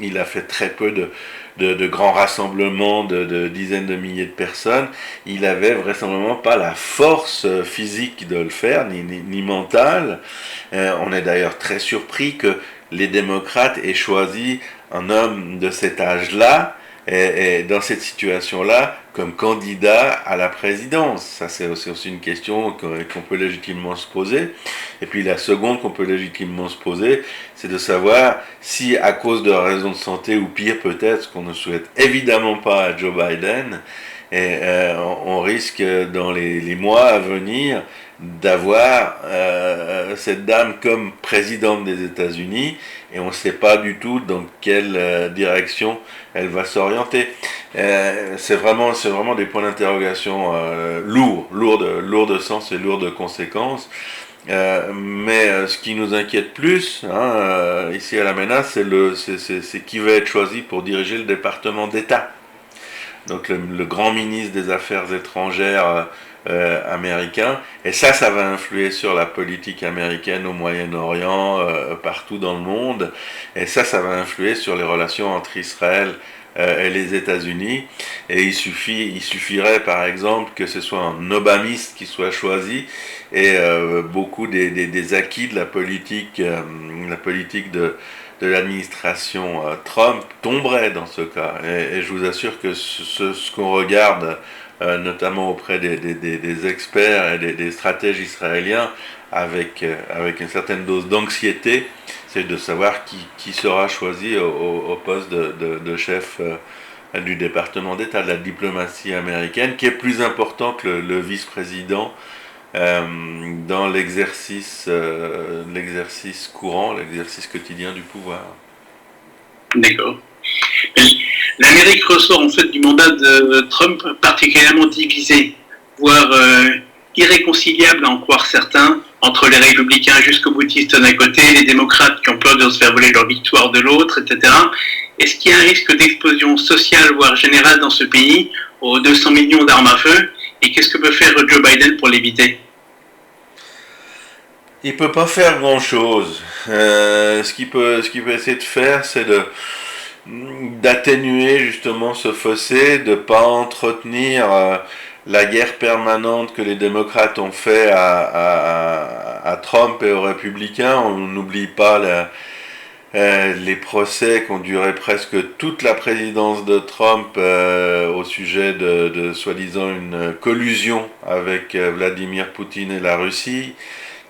il a fait très peu de grands rassemblements de dizaines de milliers de personnes. Il avait vraisemblablement pas la force physique de le faire, ni mentale. On est d'ailleurs très surpris que les démocrates aient choisi un homme de cet âge-là, et dans cette situation-là, comme candidat à la présidence. Ça, c'est aussi une question qu'on peut légitimement se poser. Et puis la seconde qu'on peut légitimement se poser, c'est de savoir si, à cause de raisons de santé, ou pire peut-être, ce qu'on ne souhaite évidemment pas à Joe Biden, on risque dans les mois à venir d'avoir cette dame comme présidente des États-Unis, et on ne sait pas du tout dans quelle direction elle va s'orienter. C'est vraiment des points d'interrogation lourds de sens et lourds de conséquences. Mais ce qui nous inquiète plus, ici à la MENA, c'est qui va être choisi pour diriger le département d'État. Donc le grand ministre des Affaires étrangères américain, et ça va influer sur la politique américaine au Moyen-Orient, partout dans le monde, et ça va influer sur les relations entre Israël et les États-Unis, et il suffirait par exemple que ce soit un obamiste qui soit choisi, et beaucoup des acquis de la politique de l'administration Trump tomberaient dans ce cas, et je vous assure que ce qu'on regarde notamment auprès des experts et des stratèges israéliens, avec une certaine dose d'anxiété, c'est de savoir qui sera choisi au poste de chef du département d'État, de la diplomatie américaine, qui est plus important que le vice-président dans l'exercice courant, l'exercice quotidien du pouvoir.
D'accord. L'Amérique ressort en fait du mandat de Trump particulièrement divisé, voire irréconciliable à en croire certains, entre les républicains jusqu'aux boutistes d'un côté, les démocrates qui ont peur de se faire voler leur victoire de l'autre, etc. Est-ce qu'il y a un risque d'explosion sociale, voire générale dans ce pays, aux 200 millions d'armes à feu, et qu'est-ce que peut faire Joe Biden pour l'éviter ?
Il peut pas faire grand-chose. Ce qu'il peut essayer de faire, c'est d'atténuer justement ce fossé, de pas entretenir la guerre permanente que les démocrates ont fait à Trump et aux républicains. On n'oublie pas les procès qui ont duré presque toute la présidence de Trump au sujet de soi-disant une collusion avec Vladimir Poutine et la Russie,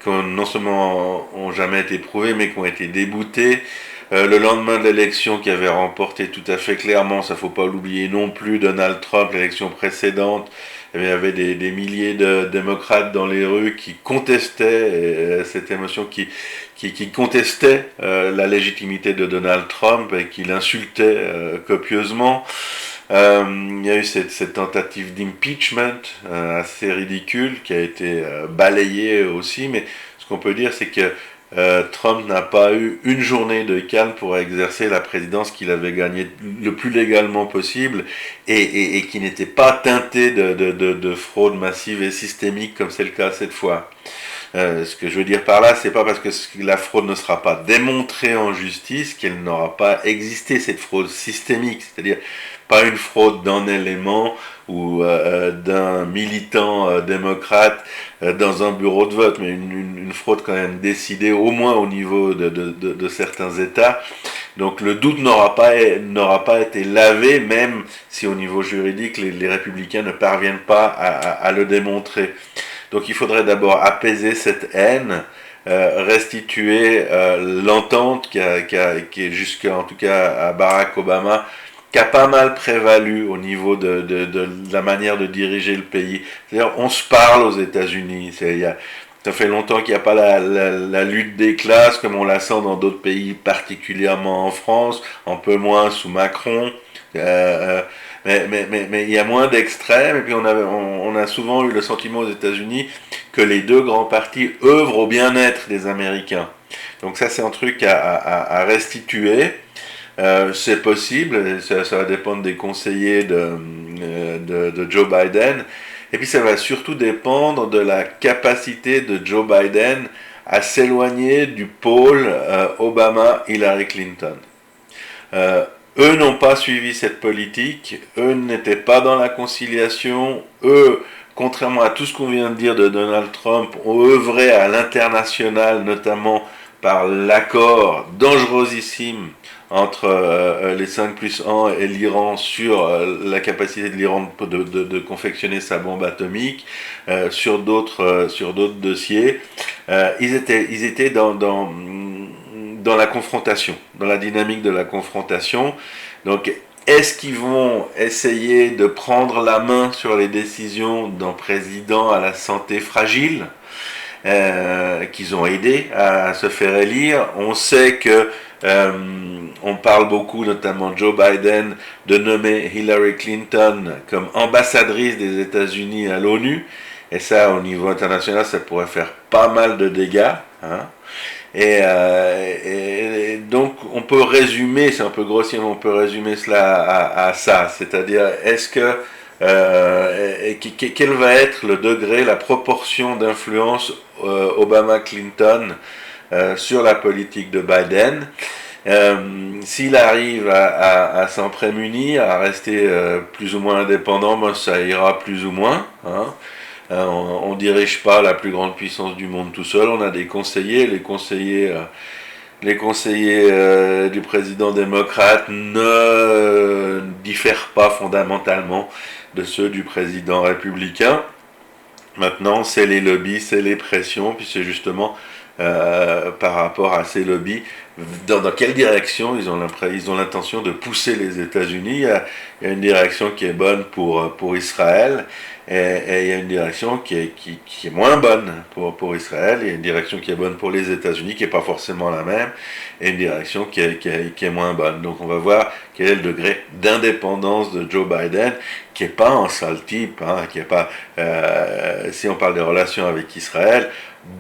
qui non seulement ont jamais été prouvés, mais qui ont été déboutés. Le lendemain de l'élection qui avait remporté tout à fait clairement, ça faut pas l'oublier non plus, Donald Trump, l'élection précédente, il y avait des milliers de démocrates dans les rues qui contestaient cette émotion, qui contestaient la légitimité de Donald Trump et qui l'insultaient copieusement. Il y a eu cette tentative d'impeachment assez ridicule qui a été balayée aussi, mais ce qu'on peut dire, c'est que Trump n'a pas eu une journée de calme pour exercer la présidence qu'il avait gagnée le plus légalement possible et qui n'était pas teintée de fraude massive et systémique comme c'est le cas cette fois. Ce que je veux dire par là, c'est pas parce que la fraude ne sera pas démontrée en justice qu'elle n'aura pas existé, cette fraude systémique, c'est-à-dire pas une fraude d'un élément ou d'un militant démocrate dans un bureau de vote, mais une fraude quand même décidée au moins au niveau de certains États. Donc le doute n'aura pas été lavé, même si au niveau juridique les républicains ne parviennent pas à le démontrer. Donc il faudrait d'abord apaiser cette haine restituer l'entente qui est jusqu'à, en tout cas à Barack Obama, qui a pas mal prévalu au niveau de la manière de diriger le pays. C'est-à-dire, on se parle aux États-Unis. Ça fait longtemps qu'il n'y a pas la lutte des classes comme on la sent dans d'autres pays, particulièrement en France, un peu moins sous Macron. Mais il y a moins d'extrêmes, et puis on a souvent eu le sentiment aux États-Unis que les deux grands partis œuvrent au bien-être des Américains. Donc ça, c'est un truc à restituer. C'est possible, ça va dépendre des conseillers de Joe Biden. Et puis ça va surtout dépendre de la capacité de Joe Biden à s'éloigner du pôle Obama-Hillary Clinton. Eux n'ont pas suivi cette politique, eux n'étaient pas dans la conciliation, eux, contrairement à tout ce qu'on vient de dire de Donald Trump, ont œuvré à l'international, notamment par l'accord dangerosissime entre les 5+1 et l'Iran sur la capacité de l'Iran de confectionner sa bombe atomique, sur d'autres dossiers. Ils étaient dans la confrontation, dans la dynamique de la confrontation. Donc, est-ce qu'ils vont essayer de prendre la main sur les décisions d'un président à la santé fragile, qu'ils ont aidé à se faire élire? On sait que on parle beaucoup, notamment Joe Biden, de nommer Hillary Clinton comme ambassadrice des États-Unis à l'ONU, et ça, au niveau international, ça pourrait faire pas mal de dégâts, hein. Et donc, on peut résumer, c'est un peu grossier, mais on peut résumer cela à ça, c'est-à-dire, est-ce que quel va être le degré, la proportion d'influence Obama-Clinton sur la politique de Biden? S'il arrive à s'en prémunir, à rester plus ou moins indépendant, ben ça ira plus ou moins, hein. On ne dirige pas la plus grande puissance du monde tout seul, on a des conseillers, les conseillers du président démocrate ne diffèrent pas fondamentalement de ceux du président républicain. Maintenant, c'est les lobbies, c'est les pressions, puis c'est justement par rapport à ces lobbies, dans quelle direction ils ont l'intention de pousser les États-Unis. Il y a une direction qui est bonne pour Israël, et il y a une direction qui est moins bonne pour Israël, il y a une direction qui est bonne pour les États-Unis, qui n'est pas forcément la même, et une direction qui est moins bonne. Donc on va voir quel est le degré d'indépendance de Joe Biden, qui n'est pas un sale type, hein, qui est pas, si on parle des relations avec Israël,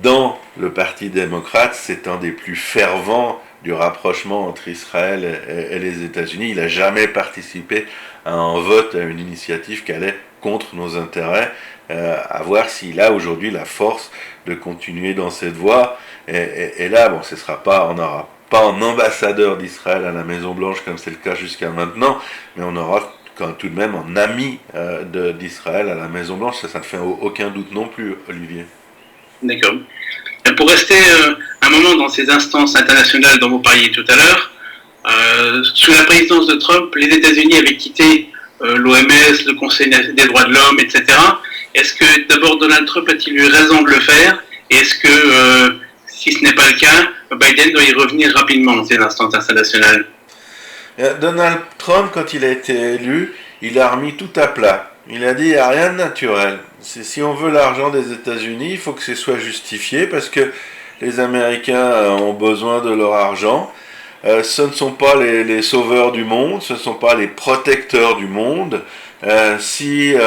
dans le Parti démocrate, c'est un des plus fervents du rapprochement entre Israël et les États-Unis. Il n'a jamais participé à un vote, à une initiative qui allait contre nos intérêts, à voir s'il a aujourd'hui la force de continuer dans cette voie. Et là, bon, on n'aura pas un ambassadeur d'Israël à la Maison-Blanche comme c'est le cas jusqu'à maintenant, mais on aura tout de même un ami d'Israël à la Maison-Blanche. Ça ne fait aucun doute non plus, Olivier.
D'accord. Pour rester un moment dans ces instances internationales dont vous parliez tout à l'heure, sous la présidence de Trump, les États-Unis avaient quitté l'OMS, le Conseil des droits de l'homme, etc. Est-ce que d'abord Donald Trump a-t-il eu raison de le faire? Et est-ce que, si ce n'est pas le cas, Biden doit y revenir rapidement dans ces instances internationales?
Donald Trump, quand il a été élu, il a remis tout à plat. Il a dit, il n'y a rien de naturel. Si on veut l'argent des États-Unis, il faut que ce soit justifié parce que les Américains ont besoin de leur argent. Ce ne sont pas les sauveurs du monde, ce ne sont pas les protecteurs du monde. S'ils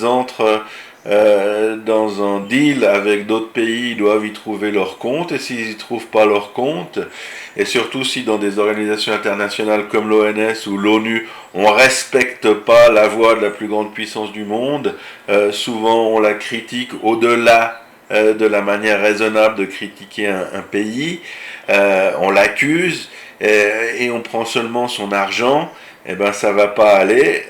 entrent dans un deal avec d'autres pays, ils doivent y trouver leur compte, et s'ils n'y trouvent pas leur compte, et surtout si dans des organisations internationales comme l'ONS ou l'ONU, on ne respecte pas la voix de la plus grande puissance du monde, souvent on la critique au-delà de la manière raisonnable de critiquer un pays, on l'accuse, et on prend seulement son argent, eh ben ça va pas aller,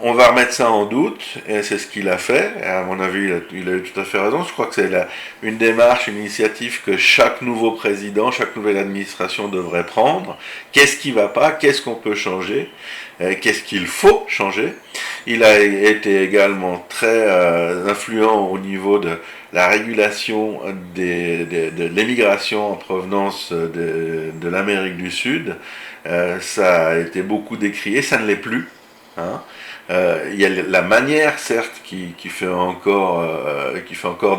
on va remettre ça en doute, et c'est ce qu'il a fait, et à mon avis il a eu tout à fait raison. Je crois que c'est une démarche, une initiative que chaque nouveau président, chaque nouvelle administration devrait prendre. Qu'est-ce qui va pas, qu'est-ce qu'on peut changer, qu'est-ce qu'il faut changer, Il a été également très influent au niveau de la régulation de l'émigration en provenance de l'Amérique du Sud. Ça a été beaucoup décrié, ça ne l'est plus. Hein. Il y a la manière, certes, qui fait encore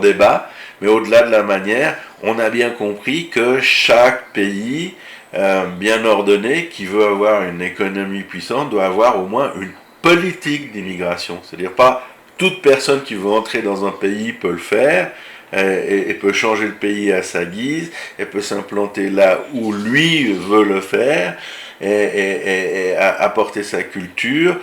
débat, mais au-delà de la manière, on a bien compris que chaque pays bien ordonné, qui veut avoir une économie puissante, doit avoir au moins une politique d'immigration. C'est-à-dire pas toute personne qui veut entrer dans un pays peut le faire, et peut changer le pays à sa guise, et peut s'implanter là où lui veut le faire, et apporter sa culture,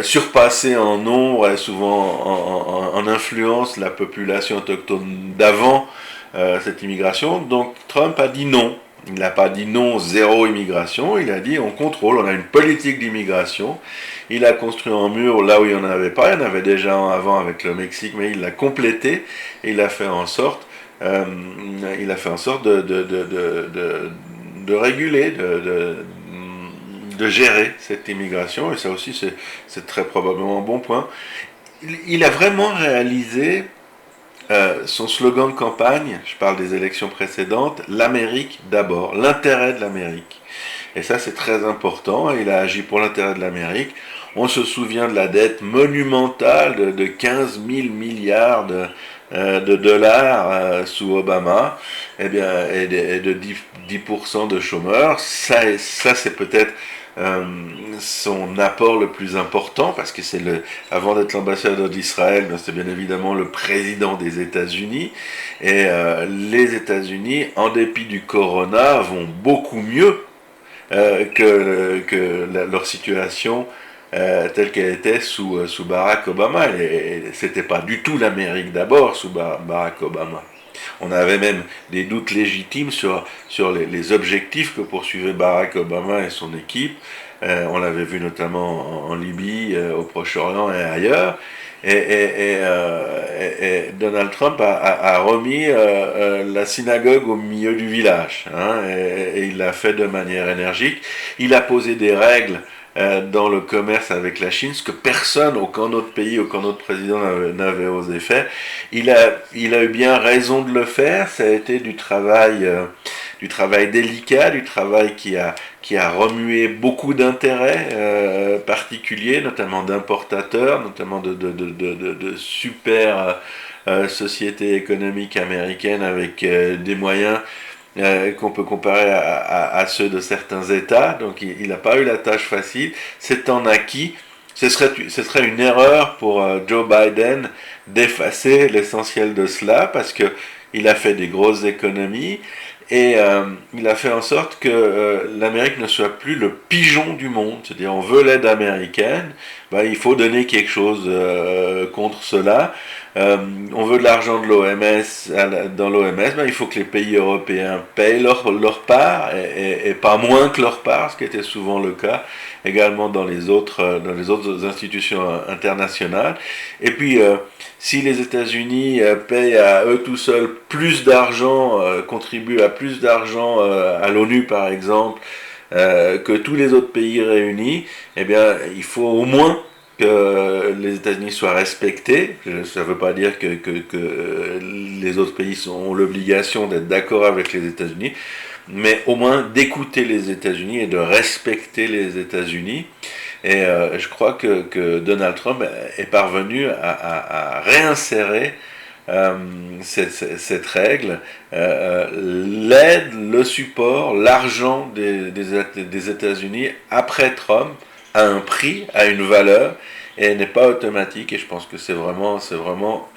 surpasser en nombre et souvent en influence la population autochtone d'avant cette immigration. Donc Trump a dit non. Il n'a pas dit non, zéro immigration, il a dit on contrôle, on a une politique d'immigration. Il a construit un mur là où il n'y en avait pas, il y en avait déjà un avant avec le Mexique, mais il l'a complété et il a fait en sorte, de réguler, de gérer cette immigration, et ça aussi c'est très probablement un bon point. Il a vraiment réalisé son slogan de campagne, je parle des élections précédentes, l'Amérique d'abord, l'intérêt de l'Amérique. Et ça c'est très important, il a agi pour l'intérêt de l'Amérique. On se souvient de la dette monumentale de 15 000 milliards de dollars sous Obama, et de 10% de chômeurs. Ça c'est peut-être son apport le plus important, parce que avant d'être l'ambassadeur d'Israël, c'est bien évidemment le président des États-Unis, et les États-Unis, en dépit du corona, vont beaucoup mieux que leur situation telle qu'elle était sous Barack Obama. Et c'était pas du tout l'Amérique d'abord sous Barack Obama. On avait même des doutes légitimes sur les objectifs que poursuivait Barack Obama et son équipe. On l'avait vu notamment en Libye, au Proche-Orient et ailleurs. Et Donald Trump a remis la synagogue au milieu du village, hein, et il l'a fait de manière énergique. Il a posé des règles dans le commerce avec la Chine, ce que personne, aucun autre pays, aucun autre président n'avait osé faire. Il a eu bien raison de le faire. Ça a été du travail délicat, du travail qui a remué beaucoup d'intérêts particuliers, notamment d'importateurs, notamment de super sociétés économiques américaines avec des moyens qu'on peut comparer à ceux de certains États. Donc il n'a pas eu la tâche facile. C'est en acquis. Ce serait une erreur pour Joe Biden d'effacer l'essentiel de cela, parce que il a fait des grosses économies, et il a fait en sorte que l'Amérique ne soit plus le pigeon du monde. C'est-à-dire, on veut l'aide américaine, il faut donner quelque chose contre cela. On veut de l'argent de l'OMS, dans l'OMS, il faut que les pays européens payent leur part, et pas moins que leur part, ce qui était souvent le cas également dans les autres institutions internationales. Et puis, si les États-Unis payent à eux tout seuls plus d'argent, contribuent à plus d'argent à l'ONU par exemple, que tous les autres pays réunis, il faut au moins que les États-Unis soient respectés. Ça ne veut pas dire que les autres pays ont l'obligation d'être d'accord avec les États-Unis, mais au moins d'écouter les États-Unis et de respecter les États-Unis. Et je crois que Donald Trump est parvenu à réinsérer cette règle, l'aide, le support, l'argent des États-Unis après Trump a un prix, a une valeur, et n'est pas automatique. Et je pense que c'est vraiment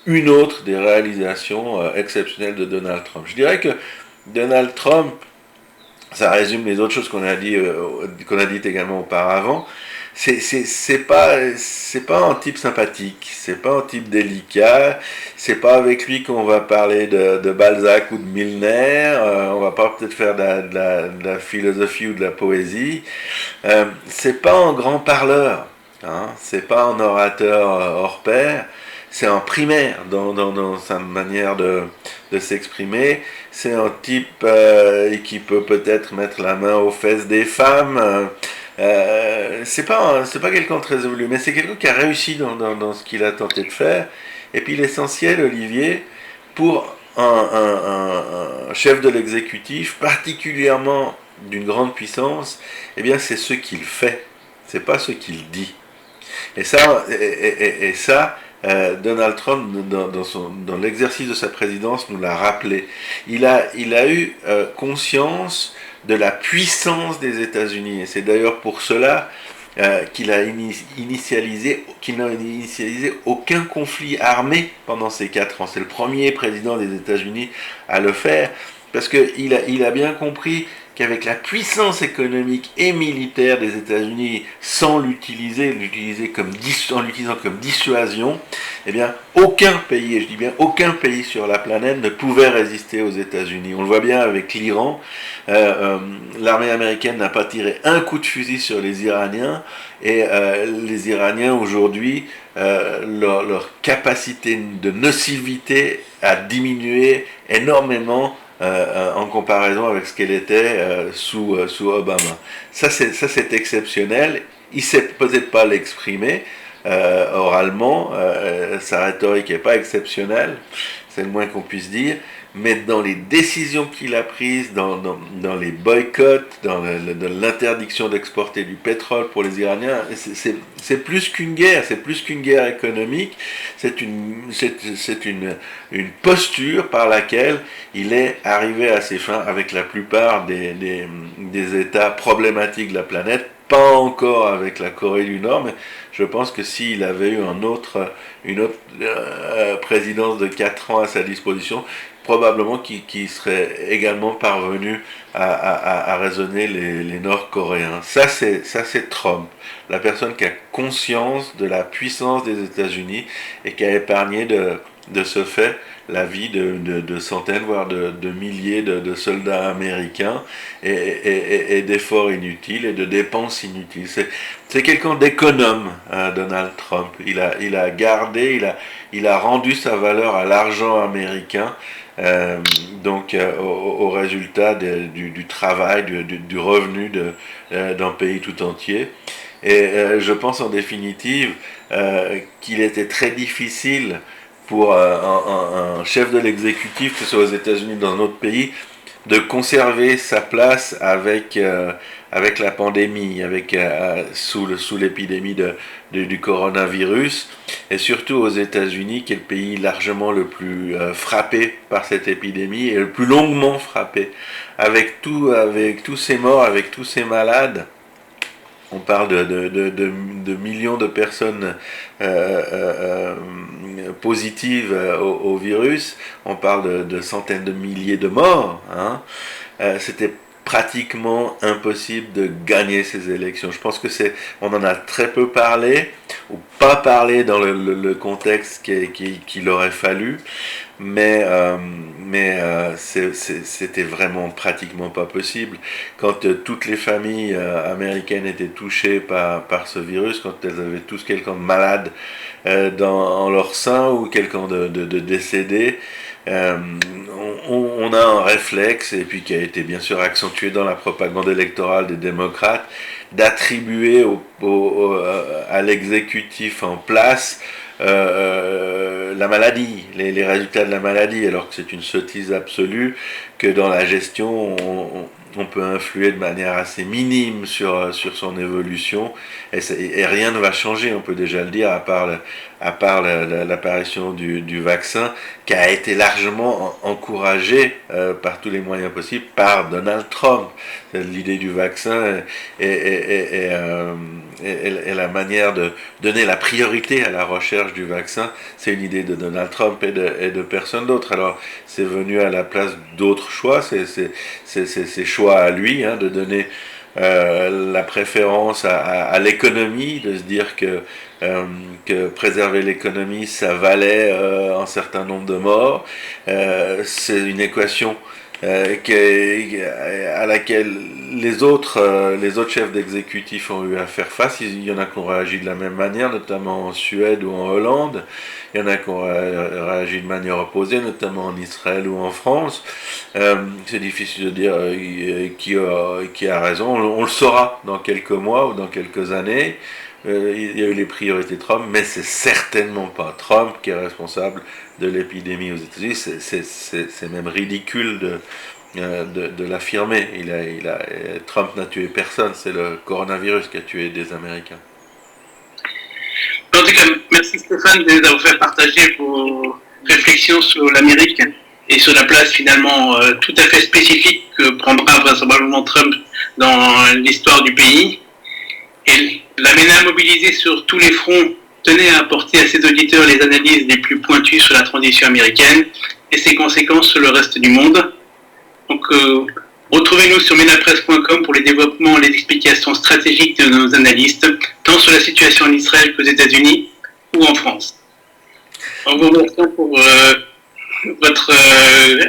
une autre des réalisations exceptionnelles de Donald Trump. Je dirais que Donald Trump, ça résume les autres choses qu'on a dites également auparavant. C'est pas un type sympathique, c'est pas un type délicat, c'est pas avec lui qu'on va parler de Balzac ou de Milner, on va pas peut-être faire de la philosophie ou de la poésie. C'est pas un grand parleur, hein, c'est pas un orateur hors pair. C'est un primaire dans sa manière de s'exprimer. C'est un type qui peut peut-être mettre la main aux fesses des femmes, C'est pas quelqu'un de très évolué, mais c'est quelqu'un qui a réussi dans ce qu'il a tenté de faire. Et puis l'essentiel, Olivier, pour un chef de l'exécutif, particulièrement d'une grande puissance, eh bien c'est ce qu'il fait, c'est pas ce qu'il dit. Et ça, Donald Trump, dans l'exercice de sa présidence, nous l'a rappelé. Il a eu conscience de la puissance des États-Unis. Et c'est d'ailleurs pour cela qu'il n'a initialisé aucun conflit armé pendant ces 4 ans. C'est le premier président des États-Unis à le faire, parce qu'il a bien compris qu'avec la puissance économique et militaire des États-Unis, sans l'utiliser comme dissuasion, eh bien, aucun pays, et je dis bien aucun pays sur la planète ne pouvait résister aux États-Unis. On le voit bien avec l'Iran. L'armée américaine n'a pas tiré un coup de fusil sur les Iraniens, et les Iraniens aujourd'hui, leur capacité de nocivité a diminué énormément en comparaison avec ce qu'elle était sous Obama. Ça c'est exceptionnel. Il ne sait peut-être pas l'exprimer oralement, sa rhétorique n'est pas exceptionnelle, c'est le moins qu'on puisse dire, mais dans les décisions qu'il a prises, dans les boycotts, dans l'interdiction d'exporter du pétrole pour les Iraniens, c'est plus qu'une guerre, c'est plus qu'une guerre économique, c'est une posture par laquelle il est arrivé à ses fins avec la plupart des États problématiques de la planète, pas encore avec la Corée du Nord, mais je pense que s'il avait eu une autre présidence de 4 ans à sa disposition, probablement qu'il serait également parvenu à raisonner les Nord-Coréens. Ça c'est Trump, la personne qui a conscience de la puissance des États-Unis et qui a épargné de ce fait la vie de centaines, voire de milliers de soldats américains et d'efforts inutiles et de dépenses inutiles. C'est quelqu'un d'économe, hein, Donald Trump. Il a rendu sa valeur à l'argent américain, au résultat du travail, du revenu d'un pays tout entier. Et je pense en définitive qu'il était très difficile pour un chef de l'exécutif, que ce soit aux États-Unis ou dans un autre pays, de conserver sa place avec la pandémie, sous l'épidémie du coronavirus, et surtout aux États-Unis, qui est le pays largement le plus frappé par cette épidémie et le plus longuement frappé, avec tous ces morts, avec tous ces malades. On parle de millions de personnes positives au virus. On parle de centaines de milliers de morts. Hein. C'était pratiquement impossible de gagner ces élections. Je pense que on en a très peu parlé, ou pas parlé dans le contexte qu'il aurait fallu. Mais c'était vraiment pratiquement pas possible. Quand toutes les familles américaines étaient touchées par ce virus, quand elles avaient tous quelqu'un de malade en leur sein ou quelqu'un de décédé, on a un réflexe, et puis qui a été bien sûr accentué dans la propagande électorale des démocrates, d'attribuer à l'exécutif en place la maladie, les résultats de la maladie, alors que c'est une sottise absolue, que dans la gestion on peut influer de manière assez minime sur son évolution, et rien ne va changer, on peut déjà le dire, à part l'apparition du vaccin, qui a été largement encouragé par tous les moyens possibles par Donald Trump. L'idée du vaccin et la manière de donner la priorité à la recherche du vaccin, c'est une idée de Donald Trump et de personne d'autre. Alors c'est venu à la place d'autres choix, c'est choix à lui, hein, de donner la préférence à l'économie, de se dire que préserver l'économie, ça valait un certain nombre de morts. C'est une équation à laquelle les autres chefs d'exécutif ont eu à faire face. Il y en a qui ont réagi de la même manière, notamment en Suède ou en Hollande. Il y en a qui ont réagi de manière opposée, notamment en Israël ou en France. C'est difficile de dire qui a raison. On le saura dans quelques mois ou dans quelques années. Il y a eu les priorités Trump, mais c'est certainement pas Trump qui est responsable de l'épidémie aux États-Unis. C'est même ridicule de l'affirmer. Trump n'a tué personne, c'est le coronavirus qui a tué des Américains.
En tout cas, merci Stéphane de nous avoir fait partager vos réflexions sur l'Amérique et sur la place finalement tout à fait spécifique que prendra vraisemblablement Trump dans l'histoire du pays. Et la MENA mobilisée sur tous les fronts tenait à apporter à ses auditeurs les analyses les plus pointues sur la transition américaine et ses conséquences sur le reste du monde. Donc, retrouvez-nous sur menapresse.com pour les développements et les explications stratégiques de nos analystes, tant sur la situation en Israël qu'aux États-Unis ou en France. En vous remerciant pour votre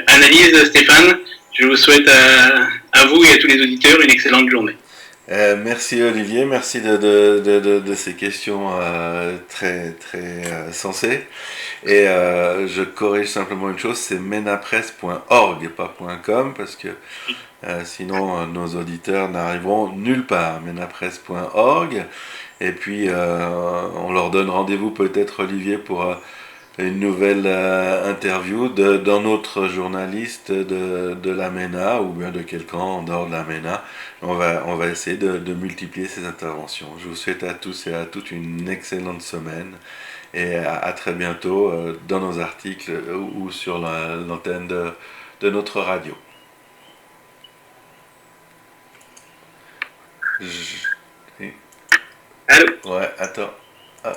analyse, Stéphane. Je vous souhaite à vous et à tous les auditeurs une excellente journée.
Merci Olivier, merci de ces questions très sensées. Et je corrige simplement une chose, c'est menapresse.org et pas .com parce que sinon nos auditeurs n'arriveront nulle part. Menapresse.org et puis on leur donne rendez-vous peut-être Olivier pour une nouvelle interview d'un autre journaliste de la MENA ou bien de quelqu'un en dehors de la MENA. On va essayer de multiplier ces interventions. Je vous souhaite à tous et à toutes une excellente semaine et à très bientôt dans nos articles ou sur l'antenne de notre radio.
Allô?
Ouais, attends. Ah.